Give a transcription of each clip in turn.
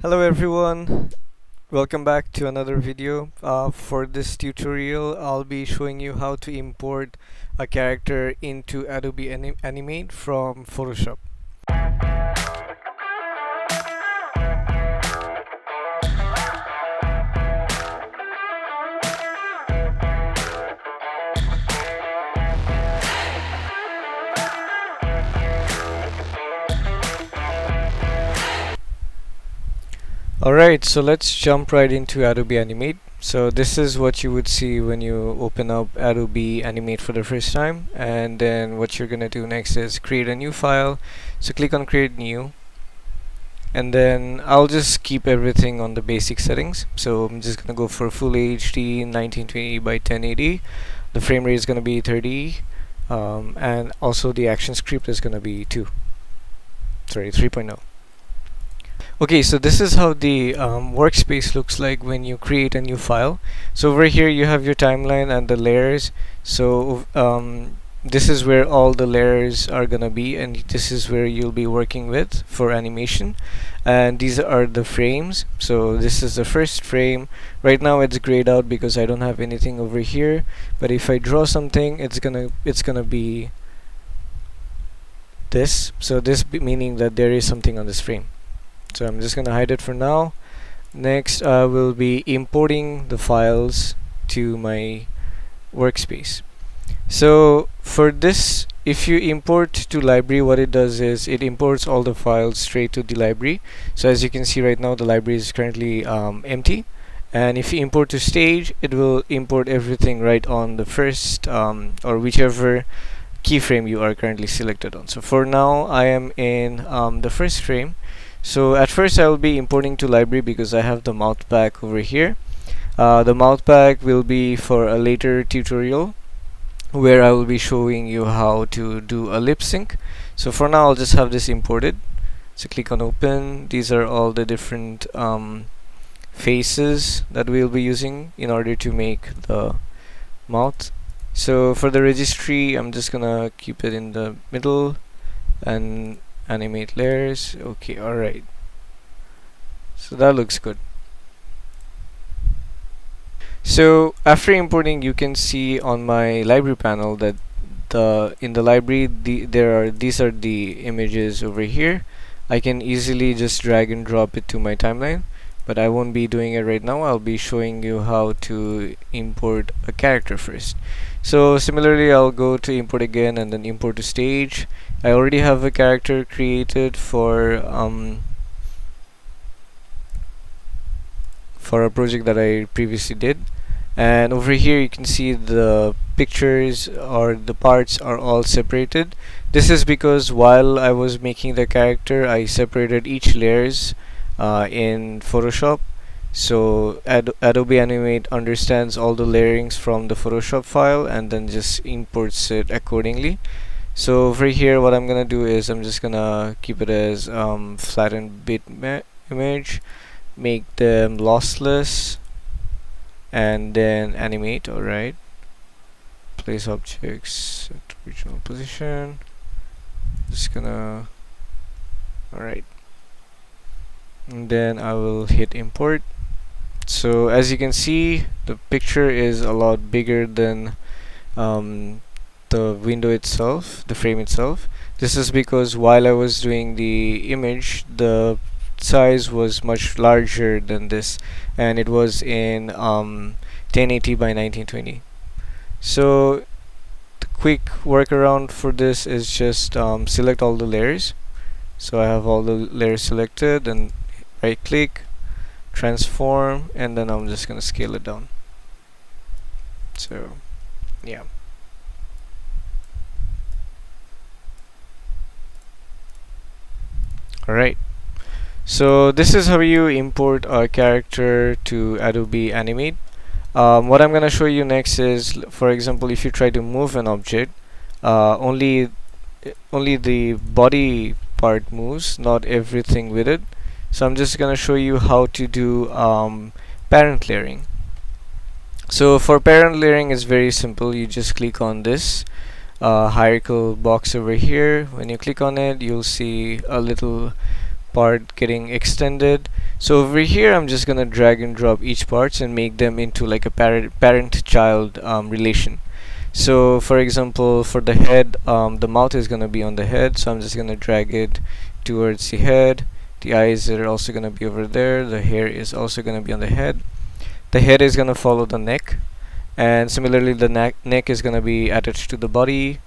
Hello everyone, welcome back to another video. For this tutorial I'll be showing you how to import a character into Adobe Animate from Photoshop. Alright, so let's jump right into Adobe Animate. So this is what you would see when you open up Adobe Animate for the first time, and then what you're gonna do next is create a new file. So click on create new, and then I'll just keep everything on the basic settings. So I'm just gonna go for full HD 1920 by 1080. The frame rate is gonna be 30, and also the action script is gonna be 3.0. Okay, so this is how the workspace looks like when you create a new file. So over here you have your timeline and the layers. So this is where all the layers are gonna be, and this is where you'll be working with for animation. And these are the frames. So this is the first frame. Right now it's grayed out because I don't have anything over here. But if I draw something, it's gonna be this. So meaning that there is something on this frame. So I'm just gonna hide it for now. Next I will be importing the files to my workspace. So for this, if you import to library, what it does is it imports all the files straight to the library. So as you can see right now, the library is currently empty, and if you import to stage, it will import everything right on the first or whichever keyframe you are currently selected on. So for now I am in the first frame. So at first I will be importing to library because I have the mouth pack over here. The mouth pack will be for a later tutorial where I will be showing you how to do a lip sync. So for now I'll just have this imported. So click on open. These are all the different faces that we'll be using in order to make the mouth. So for the registry, I'm just gonna keep it in the middle and animate layers. Okay, alright, so that looks good. So after importing, you can see on my library panel that in the library these are the images over here. I can easily just drag and drop it to my timeline, but I won't be doing it right now. I'll be showing you how to import a character first. So similarly, I'll go to import again and then import to stage. I already have a character created for a project that I previously did, and over here you can see the pictures or the parts are all separated. This is because while I was making the character, I separated each layers in Photoshop. So Adobe Animate understands all the layerings from the Photoshop file and then just imports it accordingly. So over here what I'm gonna do is I'm just gonna keep it as flattened bit image, make them lossless, and then animate. Alright, place objects at original position. Just gonna alright, and then I will hit import. So as you can see, the picture is a lot bigger than the window itself, the frame itself. This is because while I was doing the image, the size was much larger than this, and it was in 1080 by 1920. So the quick workaround for this is just select all the layers. So I have all the layers selected, and right click, transform, and then I'm just gonna scale it down. So yeah. Alright, so this is how you import a character to Adobe Animate. What I'm gonna show you next is, for example, if you try to move an object, only the body part moves, not everything with it. So I'm just gonna show you how to do parent layering. So for parent layering, it's very simple. You just click on this hierarchical box over here. When you click on it, you'll see a little part getting extended. So over here I'm just gonna drag and drop each parts and make them into like a parent-child relation. So for example, for the head, the mouth is gonna be on the head, so I'm just gonna drag it towards the head. The eyes are also gonna be over there. The hair is also gonna be on the head. The head is gonna follow the neck, and similarly the neck is gonna be attached to the body,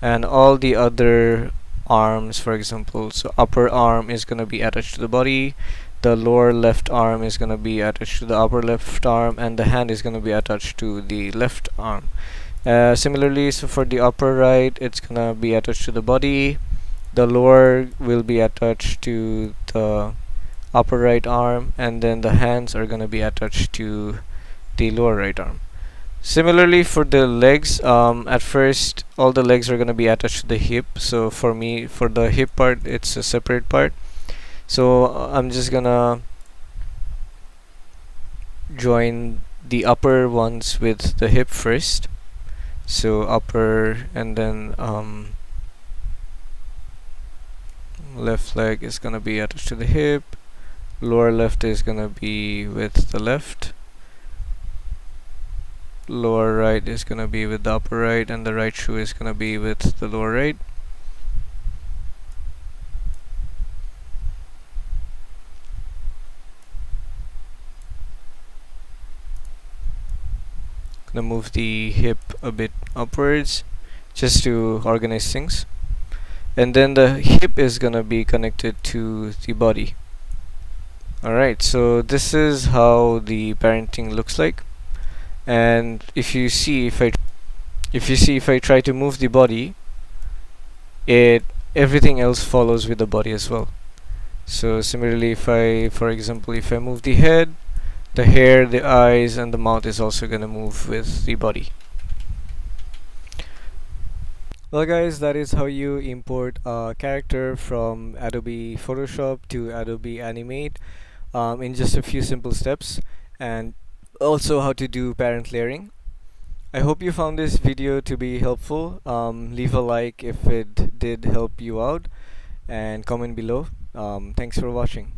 and all the other arms, for example, so upper arm is gonna be attached to the body, the lower left arm is gonna be attached to the upper left arm, and the hand is gonna be attached to the left arm. Similarly, so for the upper right, it's gonna be attached to the body, the lower will be attached to the upper right arm, and then the hands are gonna be attached to the lower right arm. Similarly for the legs, at first all the legs are gonna be attached to the hip. So for me, for the hip part, it's a separate part. So I'm just gonna join the upper ones with the hip first. So upper, and then left leg is gonna be attached to the hip, lower left is gonna be with the left, lower right is gonna be with the upper right, and the right shoe is gonna be with the lower right. Gonna move the hip a bit upwards just to organize things, and then the hip is gonna be connected to the body. Alright, so this is how the parenting looks like. And if you see, if I try to move the body, everything else follows with the body as well. So similarly, for example, if I move the head, the hair, the eyes, and the mouth is also gonna move with the body. Well guys, that is how you import a character from Adobe Photoshop to Adobe Animate in just a few simple steps, and also how to do parent layering. I hope you found this video to be helpful. Leave a like if it did help you out, and comment below. Thanks for watching.